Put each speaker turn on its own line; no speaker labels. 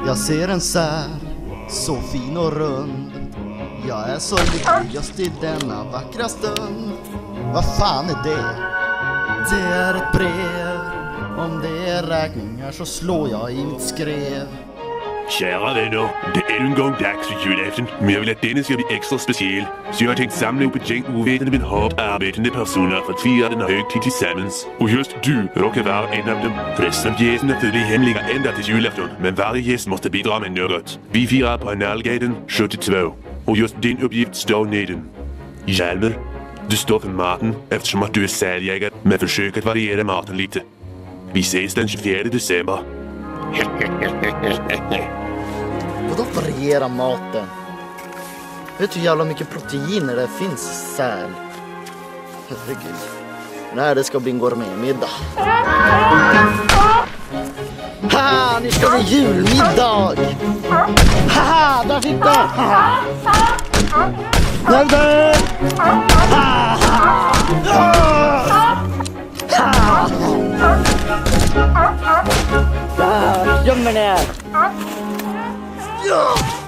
Jag ser en säl, så fin och rund. Jag är så lycklig just i denna vackra stund. Vad fan är det? Det är ett brev. Om det är räkningar så slår jag i mitt skrev.
Kära vänner, det är en gång dags för julaften, men jag vill att denne ska bli extra speciell. Så jag har tänkt samla upp ett gäng ovetande men hårt arbetande personer för att fira den här högtid tillsammans. Och just du råkar vara en av dem. Resten av gästerna förblir hemliga ända till julafton, men varje gäst måste bidra med något. Vi firar på Analgaten 72, och just din uppgift står neden. Hjalmar, du står för maten eftersom att du är säljägare, men försök att variera maten lite. Vi ses den 24 december.
Vadå variera maten? Vet du hur jävla mycket proteiner det finns i säl? Herregud. Nej, det ska bli en gourmetmiddag. Haha, nu ska det julmiddag! Haha, där fick du! Där är du! Där, gömmer ner! Ja!